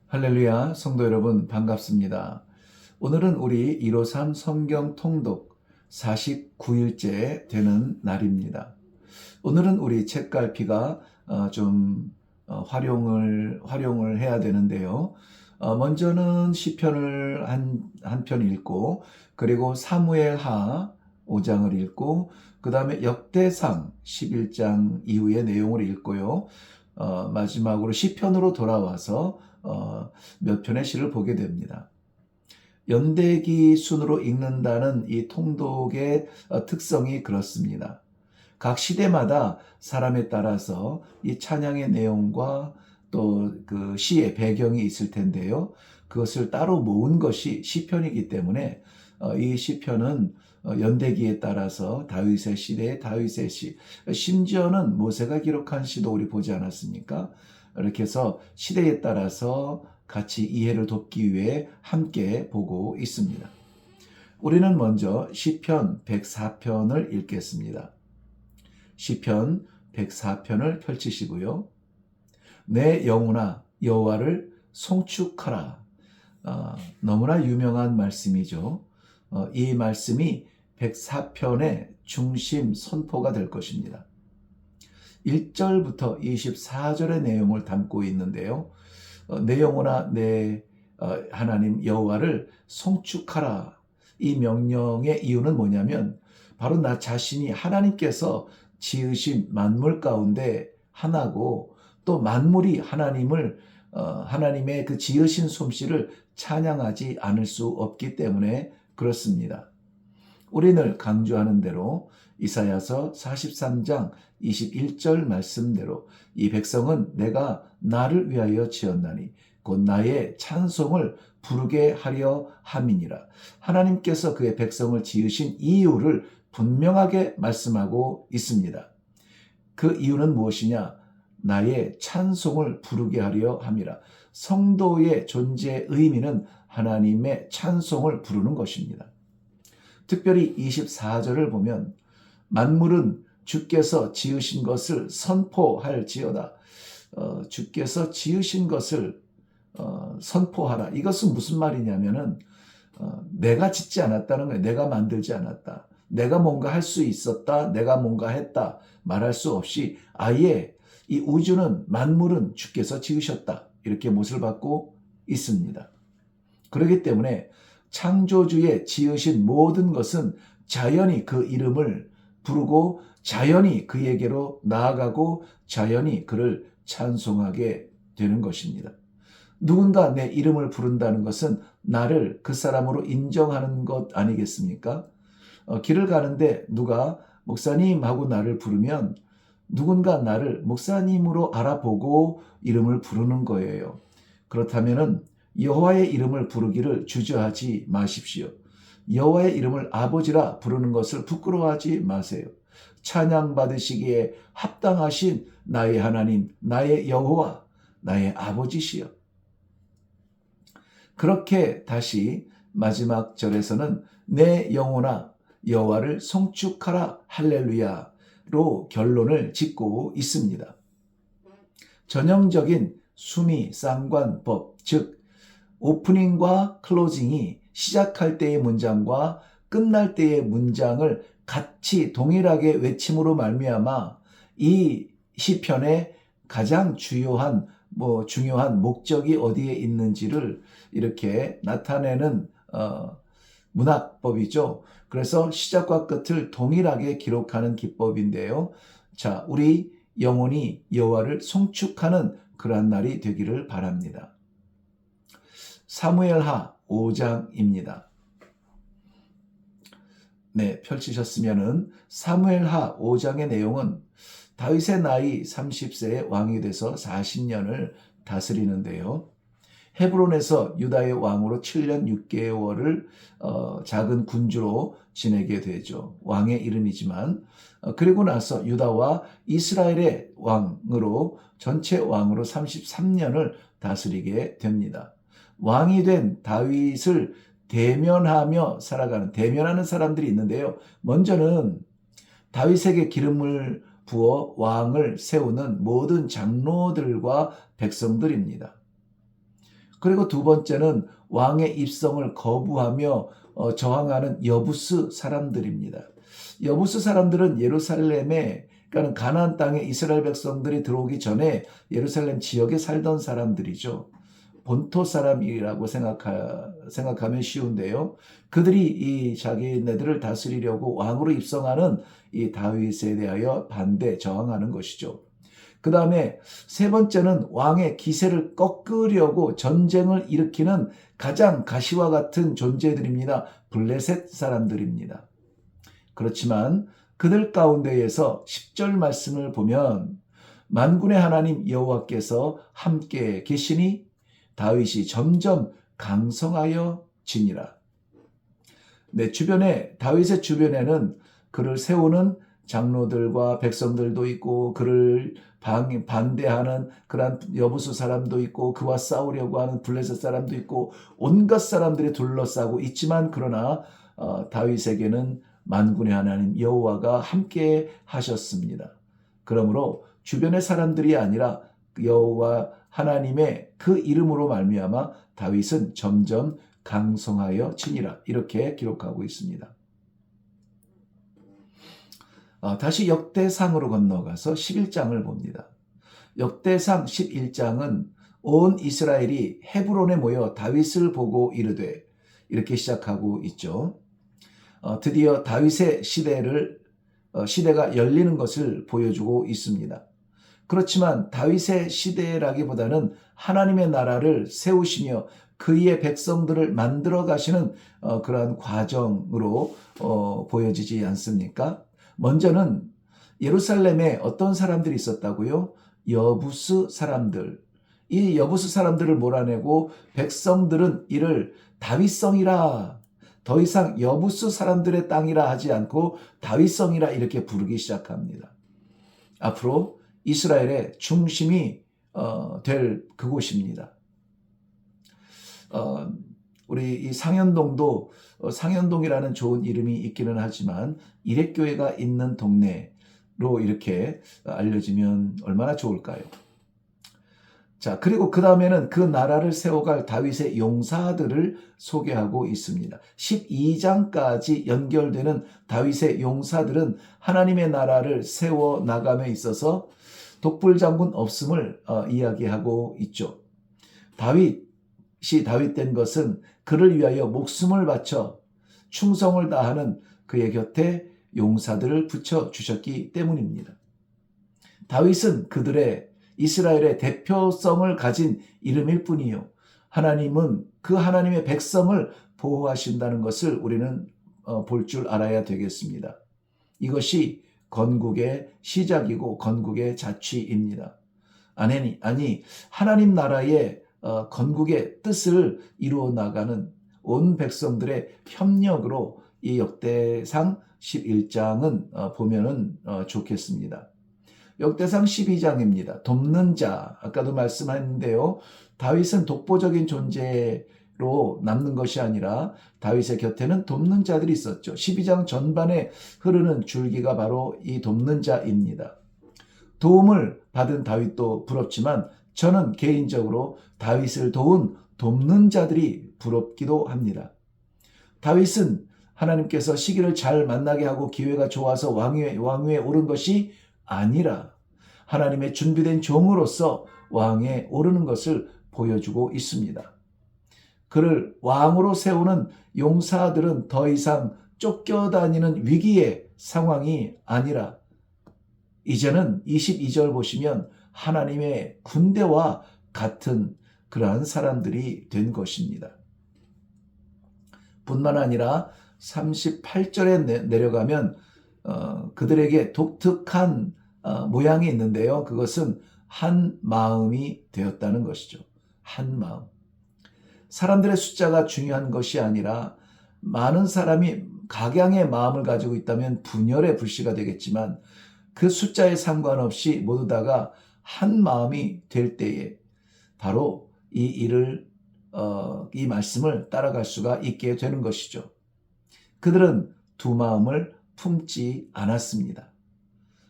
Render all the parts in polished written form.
할렐루야, 성도 여러분 반갑습니다. 오늘은 우리 153 성경 통독 49일째 되는 날입니다. 오늘은 우리 책갈피가 좀 활용을 해야 되는데요. 먼저는 시편을 한 편 읽고, 그리고 사무엘하 5장을 읽고, 그 다음에 역대상 11장 이후의 내용을 읽고요. 마지막으로 시편으로 돌아와서 몇 편의 시를 보게 됩니다. 연대기 순으로 읽는다는 이 통독의 특성이 그렇습니다. 각 시대마다 사람에 따라서 이 찬양의 내용과 또 그 시의 배경이 있을 텐데요. 그것을 따로 모은 것이 시편이기 때문에 이 시편은 연대기에 따라서 다윗의 시대의 다윗의 시, 심지어는 모세가 기록한 시도 우리 보지 않았습니까? 이렇게 해서 시대에 따라서 같이 이해를 돕기 위해 함께 보고 있습니다. 우리는 먼저 시편 104편을 읽겠습니다. 시편 104편을 펼치시고요. 내 영혼아 여호와를 송축하라. 너무나 유명한 말씀이죠. 이 말씀이 104편의 중심 선포가 될 것입니다. 1절부터 24절의 내용을 담고 있는데요. 내 영혼아 내 하나님 여호와를 송축하라. 이 명령의 이유는 뭐냐면 바로 나 자신이 하나님께서 지으신 만물 가운데 하나고, 또 만물이 하나님의 그 지으신 솜씨를 찬양하지 않을 수 없기 때문에 그렇습니다. 우리는 강조하는 대로 이사야서 43장 21절 말씀대로 이 백성은 내가 나를 위하여 지었나니 곧 나의 찬송을 부르게 하려 함이니라. 하나님께서 그의 백성을 지으신 이유를 분명하게 말씀하고 있습니다. 그 이유는 무엇이냐? 나의 찬송을 부르게 하려 함이라. 성도의 존재의 의미는 하나님의 찬송을 부르는 것입니다. 특별히 24절을 보면 만물은 주께서 지으신 것을 선포할지어다. 주께서 지으신 것을 선포하라. 이것은 무슨 말이냐면은 내가 짓지 않았다는 거예요. 내가 만들지 않았다. 내가 뭔가 할 수 있었다. 내가 뭔가 했다. 말할 수 없이 아예 이 우주는 만물은 주께서 지으셨다. 이렇게 못을 받고 있습니다. 그렇기 때문에 창조주의 지으신 모든 것은 자연히 그 이름을 부르고 자연히 그에게로 나아가고 자연히 그를 찬송하게 되는 것입니다. 누군가 내 이름을 부른다는 것은 나를 그 사람으로 인정하는 것 아니겠습니까? 길을 가는데 누가 목사님 하고 나를 부르면 누군가 나를 목사님으로 알아보고 이름을 부르는 거예요. 그렇다면은 여호와의 이름을 부르기를 주저하지 마십시오. 여호와의 이름을 아버지라 부르는 것을 부끄러워하지 마세요. 찬양 받으시기에 합당하신 나의 하나님, 나의 여호와, 나의 아버지시여. 그렇게 다시 마지막 절에서는 내 영혼아 여호와를 송축하라 할렐루야로 결론을 짓고 있습니다. 전형적인 수미 쌍관법, 즉 오프닝과 클로징이 시작할 때의 문장과 끝날 때의 문장을 같이 동일하게 외침으로 말미암아 이 시편의 가장 중요한 목적이 어디에 있는지를 이렇게 나타내는 문학법이죠. 그래서 시작과 끝을 동일하게 기록하는 기법인데요. 자, 우리 영혼이 여호와를 송축하는 그러한 날이 되기를 바랍니다. 사무엘하 5장입니다. 네, 펼치셨으면은 사무엘하 5장의 내용은 다윗의 나이 30세에 왕이 돼서 40년을 다스리는데요. 헤브론에서 유다의 왕으로 7년 6개월을 작은 군주로 지내게 되죠. 왕의 이름이지만 그리고 나서 유다와 이스라엘의 왕으로 전체 왕으로 33년을 다스리게 됩니다. 왕이 된 다윗을 대면하는 사람들이 있는데요. 먼저는 다윗에게 기름을 부어 왕을 세우는 모든 장로들과 백성들입니다. 그리고 두 번째는 왕의 입성을 거부하며 저항하는 여부스 사람들입니다. 여부스 사람들은 예루살렘에, 그러니까 가나안 땅에 이스라엘 백성들이 들어오기 전에 예루살렘 지역에 살던 사람들이죠. 본토 사람이라고 생각하면 쉬운데요. 그들이 이 자기네들을 다스리려고 왕으로 입성하는 이 다윗에 대하여 반대, 저항하는 것이죠. 그 다음에 세 번째는 왕의 기세를 꺾으려고 전쟁을 일으키는 가장 가시와 같은 존재들입니다. 블레셋 사람들입니다. 그렇지만 그들 가운데에서 10절 말씀을 보면 만군의 하나님 여호와께서 함께 계시니 다윗이 점점 강성하여 지니라. 네, 다윗의 주변에는 그를 세우는 장로들과 백성들도 있고, 그를 반대하는 그런 여부수 사람도 있고, 그와 싸우려고 하는 블레셋 사람도 있고, 온갖 사람들이 둘러싸고 있지만, 그러나 다윗에게는 만군의 하나님 여호와가 함께 하셨습니다. 그러므로 주변의 사람들이 아니라 여호와 하나님의 그 이름으로 말미암아 다윗은 점점 강성하여 지니라, 이렇게 기록하고 있습니다. 다시 역대상으로 건너가서 11장을 봅니다. 역대상 11장은 온 이스라엘이 헤브론에 모여 다윗을 보고 이르되, 이렇게 시작하고 있죠. 드디어 다윗의 시대가 열리는 것을 보여주고 있습니다. 그렇지만 다윗의 시대라기보다는 하나님의 나라를 세우시며 그의 백성들을 만들어 가시는 그러한 과정으로 보여지지 않습니까? 먼저는 예루살렘에 어떤 사람들이 있었다고요? 여부스 사람들. 이 여부스 사람들을 몰아내고 백성들은 이를 다윗성이라, 더 이상 여부스 사람들의 땅이라 하지 않고 다윗성이라 이렇게 부르기 시작합니다. 앞으로 이스라엘의 중심이 될 그곳입니다. 우리 이 상현동도 상현동이라는 좋은 이름이 있기는 하지만 일획교회가 있는 동네로 이렇게 알려지면 얼마나 좋을까요? 자, 그리고 그 다음에는 그 나라를 세워갈 다윗의 용사들을 소개하고 있습니다. 12장까지 연결되는 다윗의 용사들은 하나님의 나라를 세워 나감에 있어서 독불장군 없음을 이야기하고 있죠. 다윗이 다윗된 것은 그를 위하여 목숨을 바쳐 충성을 다하는 그의 곁에 용사들을 붙여주셨기 때문입니다. 다윗은 그들의 이스라엘의 대표성을 가진 이름일 뿐이요, 하나님은 그 하나님의 백성을 보호하신다는 것을 우리는 볼 줄 알아야 되겠습니다. 이것이 건국의 시작이고 건국의 자취입니다. 아니 하나님 나라의 건국의 뜻을 이루어 나가는 온 백성들의 협력으로 이 역대상 11장은 보면은 좋겠습니다. 역대상 12장입니다. 돕는 자, 아까도 말씀했는데요. 다윗은 독보적인 존재로 남는 것이 아니라 다윗의 곁에는 돕는 자들이 있었죠. 12장 전반에 흐르는 줄기가 바로 이 돕는 자입니다. 도움을 받은 다윗도 부럽지만 저는 개인적으로 다윗을 도운 돕는 자들이 부럽기도 합니다. 다윗은 하나님께서 시기를 잘 만나게 하고 기회가 좋아서 왕위에 오른 것이 아니라 하나님의 준비된 종으로서 왕에 오르는 것을 보여주고 있습니다. 그를 왕으로 세우는 용사들은 더 이상 쫓겨다니는 위기의 상황이 아니라 이제는 22절 보시면 하나님의 군대와 같은 그러한 사람들이 된 것입니다. 뿐만 아니라 38절에 내려가면 그들에게 독특한 모양이 있는데요. 그것은 한 마음이 되었다는 것이죠. 한 마음. 사람들의 숫자가 중요한 것이 아니라 많은 사람이 각양의 마음을 가지고 있다면 분열의 불씨가 되겠지만 그 숫자에 상관없이 모두 다가 한 마음이 될 때에 바로 이 말씀을 따라갈 수가 있게 되는 것이죠. 그들은 두 마음을 품지 않았습니다.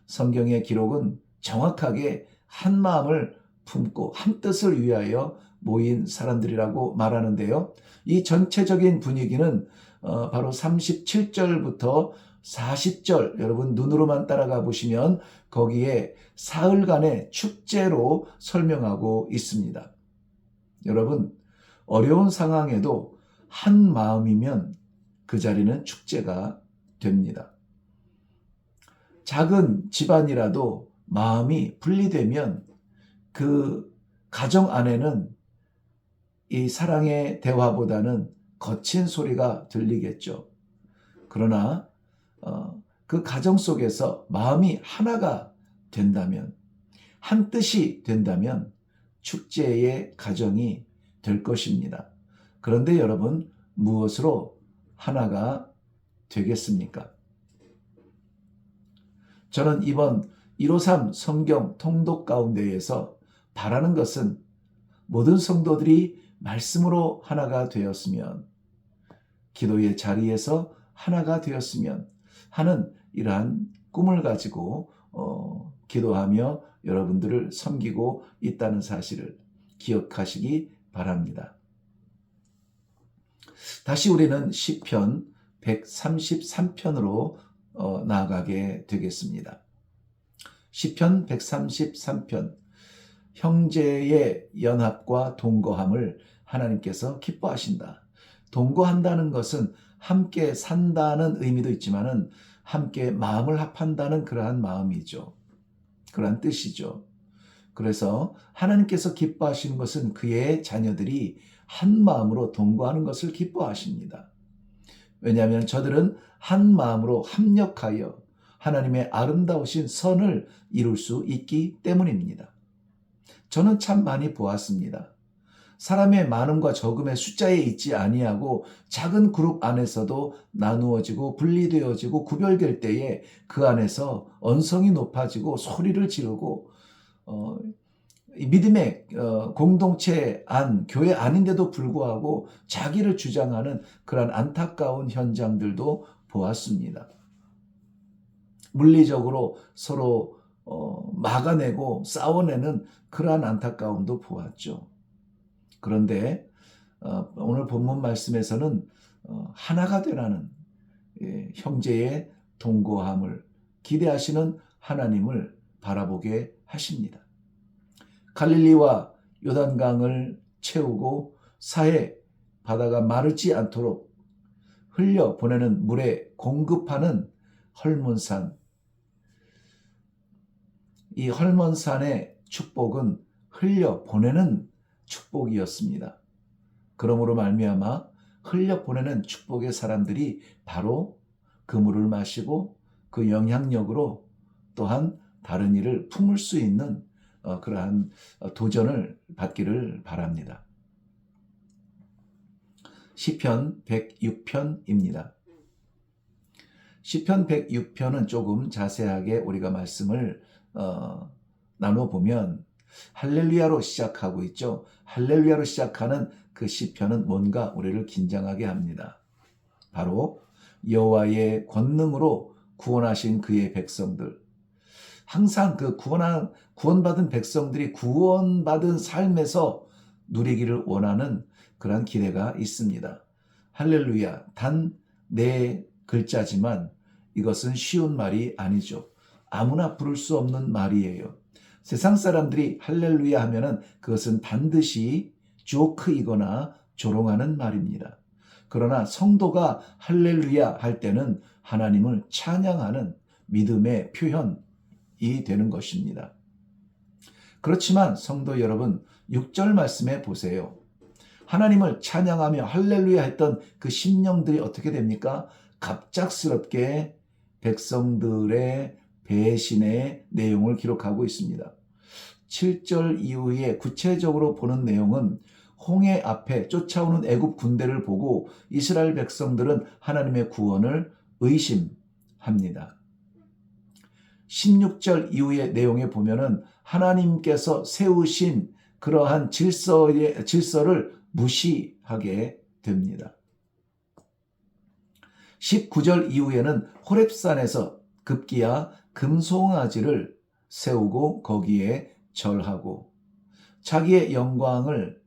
성경의 기록은 정확하게 한 마음을 품고 한 뜻을 위하여 모인 사람들이라고 말하는데요. 이 전체적인 분위기는 바로 37절부터 40절, 여러분 눈으로만 따라가 보시면 거기에 사흘간의 축제로 설명하고 있습니다. 여러분, 어려운 상황에도 한 마음이면 그 자리는 축제가 됩니다. 작은 집안이라도 마음이 분리되면 그 가정 안에는 이 사랑의 대화보다는 거친 소리가 들리겠죠. 그러나 그 가정 속에서 마음이 하나가 된다면, 한 뜻이 된다면 축제의 가정이 될 것입니다. 그런데 여러분, 무엇으로 하나가 되겠습니까? 저는 이번 153 성경 통독 가운데에서 바라는 것은 모든 성도들이 말씀으로 하나가 되었으면, 기도의 자리에서 하나가 되었으면 하는 이러한 꿈을 가지고 기도하며 여러분들을 섬기고 있다는 사실을 기억하시기 바랍니다. 다시 우리는 시편 133편으로 나아가게 되겠습니다. 시편 133편, 형제의 연합과 동거함을 하나님께서 기뻐하신다. 동거한다는 것은 함께 산다는 의미도 있지만은 함께 마음을 합한다는 그러한 마음이죠. 그러한 뜻이죠. 그래서 하나님께서 기뻐하시는 것은 그의 자녀들이 한 마음으로 동거하는 것을 기뻐하십니다. 왜냐하면 저들은 한 마음으로 합력하여 하나님의 아름다우신 선을 이룰 수 있기 때문입니다. 저는 참 많이 보았습니다. 사람의 많음과 적음의 숫자에 있지 아니하고 작은 그룹 안에서도 나누어지고 분리되어지고 구별될 때에 그 안에서 언성이 높아지고 소리를 지르고 믿음의 공동체 안, 교회 아닌데도 불구하고 자기를 주장하는 그러한 안타까운 현장들도 보았습니다. 물리적으로 서로 막아내고 싸워내는 그러한 안타까움도 보았죠. 그런데 오늘 본문 말씀에서는 하나가 되라는 형제의 동거함을 기대하시는 하나님을 바라보게 하십니다. 갈릴리와 요단강을 채우고 사해 바다가 마르지 않도록 흘려 보내는 물에 공급하는 헐몬산, 이 헐몬산의 축복은 흘려 보내는 축복이었습니다. 그러므로 말미암아 흘려 보내는 축복의 사람들이 바로 그 물을 마시고 그 영향력으로 또한 다른 일을 품을 수 있는 그러한 도전을 받기를 바랍니다. 시편 106편입니다. 시편 106편은 조금 자세하게 우리가 말씀을 나눠보면 할렐루야로 시작하고 있죠. 할렐루야로 시작하는 그 시편은 뭔가 우리를 긴장하게 합니다. 바로 여호와의 권능으로 구원하신 그의 백성들, 항상 그 구원받은 백성들이 구원받은 삶에서 누리기를 원하는 그런 기대가 있습니다. 할렐루야, 단 네 글자지만 이것은 쉬운 말이 아니죠. 아무나 부를 수 없는 말이에요. 세상 사람들이 할렐루야 하면은 그것은 반드시 조크이거나 조롱하는 말입니다. 그러나 성도가 할렐루야 할 때는 하나님을 찬양하는 믿음의 표현이 되는 것입니다. 그렇지만 성도 여러분, 6절 말씀에 보세요. 하나님을 찬양하며 할렐루야 했던 그 심령들이 어떻게 됩니까? 갑작스럽게 백성들의 배신의 내용을 기록하고 있습니다. 7절 이후에 구체적으로 보는 내용은 홍해 앞에 쫓아오는 애굽 군대를 보고 이스라엘 백성들은 하나님의 구원을 의심합니다. 16절 이후의 내용에 보면은 하나님께서 세우신 그러한 질서를 무시하게 됩니다. 19절 이후에는 호렙산에서 급기야 금송아지를 세우고 거기에 절하고 자기의 영광을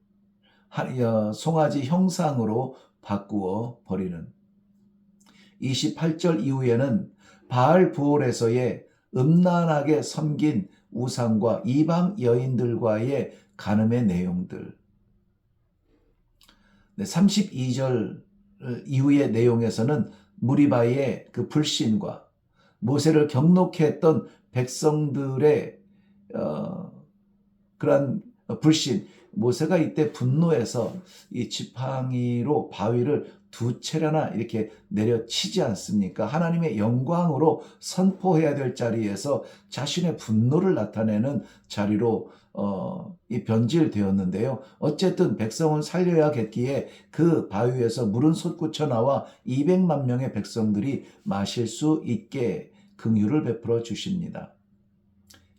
송아지 형상으로 바꾸어 버리는 28절 이후에는 바알 부올에서의 음란하게 섬긴 우상과 이방 여인들과의 간음의 내용들 32절 이후의 내용에서는 무리바의 그 불신과 모세를 경록해 했던 백성들의 그러한 불신, 모세가 이때 분노해서 이 지팡이로 바위를 두 차례나 이렇게 내려치지 않습니까? 하나님의 영광으로 선포해야 될 자리에서 자신의 분노를 나타내는 자리로 이 변질되었는데요. 어쨌든 백성은 살려야겠기에 그 바위에서 물은 솟구쳐 나와 200만 명의 백성들이 마실 수 있게 긍휼을 베풀어 주십니다.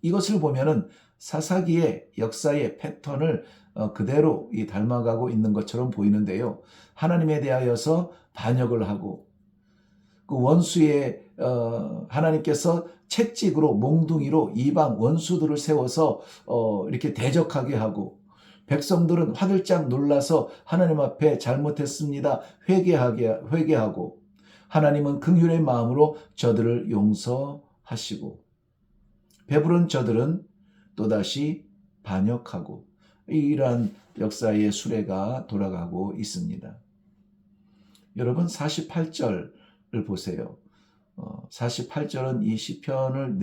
이것을 보면은 사사기의 역사의 패턴을 그대로 닮아가고 있는 것처럼 보이는데요. 하나님에 대하여서 반역을 하고 그 원수의 하나님께서 채찍으로 몽둥이로 이방 원수들을 세워서 이렇게 대적하게 하고 백성들은 화들짝 놀라서 하나님 앞에 잘못했습니다. 회개하고 하나님은 긍휼의 마음으로 저들을 용서하시고 배부른 저들은 또다시 반역하고 이러한 역사의 수레가 돌아가고 있습니다. 여러분 48절을 보세요. 48절은 이 시편을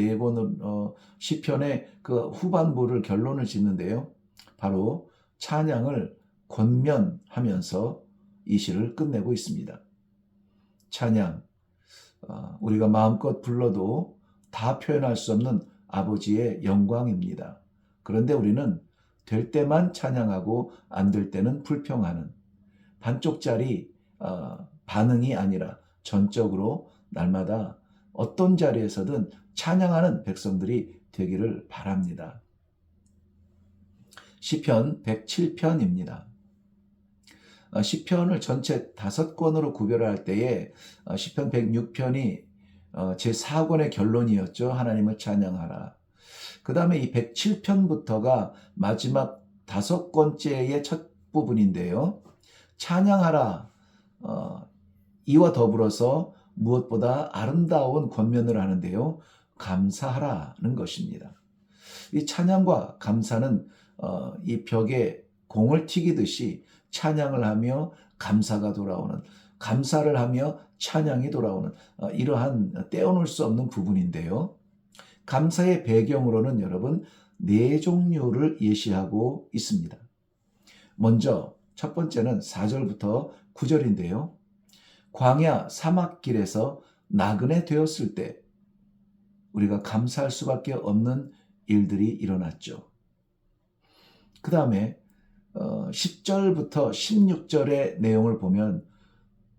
시편의 그 후반부를 결론을 짓는데요. 바로 찬양을 권면하면서 이 시를 끝내고 있습니다. 찬양, 우리가 마음껏 불러도 다 표현할 수 없는 아버지의 영광입니다. 그런데 우리는 될 때만 찬양하고 안 될 때는 불평하는 반쪽짜리 반응이 아니라 전적으로 날마다 어떤 자리에서든 찬양하는 백성들이 되기를 바랍니다. 시편 107편입니다. 시편을 전체 5권으로 구별할 때에 시편 106편이 제4권의 결론이었죠. 하나님을 찬양하라. 그 다음에 이 107편부터가 마지막 5권째의 첫 부분인데요. 찬양하라. 이와 더불어서 무엇보다 아름다운 권면을 하는데요. 감사하라는 것입니다. 이 찬양과 감사는 이 벽에 공을 튀기듯이 찬양을 하며 감사가 돌아오는, 감사를 하며 찬양이 돌아오는 이러한 떼어놓을 수 없는 부분인데요. 감사의 배경으로는 여러분 4종류를 예시하고 있습니다. 먼저 첫 번째는 4절부터 9절인데요. 광야 사막길에서 나그네 되었을 때 우리가 감사할 수밖에 없는 일들이 일어났죠. 그 다음에 10절부터 16절의 내용을 보면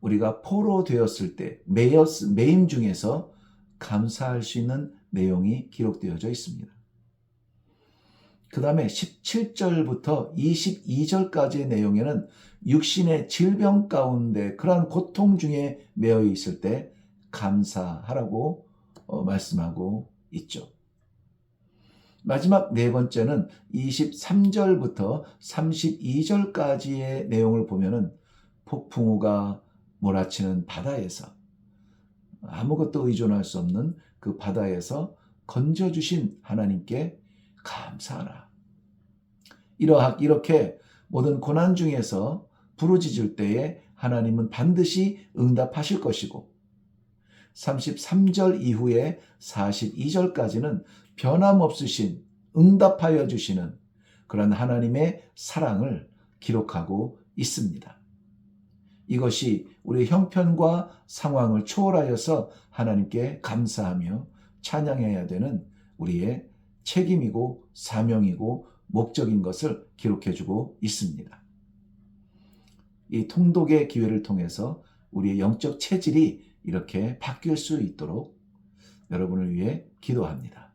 우리가 포로되었을 때 매임 중에서 감사할 수 있는 내용이 기록되어져 있습니다. 그 다음에 17절부터 22절까지의 내용에는 육신의 질병 가운데 그러한 고통 중에 매여 있을 때 감사하라고 말씀하고 있죠. 마지막 네 번째는 23절부터 32절까지의 내용을 보면은 폭풍우가 몰아치는 바다에서 아무것도 의존할 수 없는 그 바다에서 건져주신 하나님께 감사하라. 이렇게 모든 고난 중에서 부르짖을 때에 하나님은 반드시 응답하실 것이고 33절 이후에 42절까지는 변함없으신 응답하여 주시는 그런 하나님의 사랑을 기록하고 있습니다. 이것이 우리의 형편과 상황을 초월하여서 하나님께 감사하며 찬양해야 되는 우리의 책임이고 사명이고 목적인 것을 기록해주고 있습니다. 이 통독의 기회를 통해서 우리의 영적 체질이 이렇게 바뀔 수 있도록 여러분을 위해 기도합니다.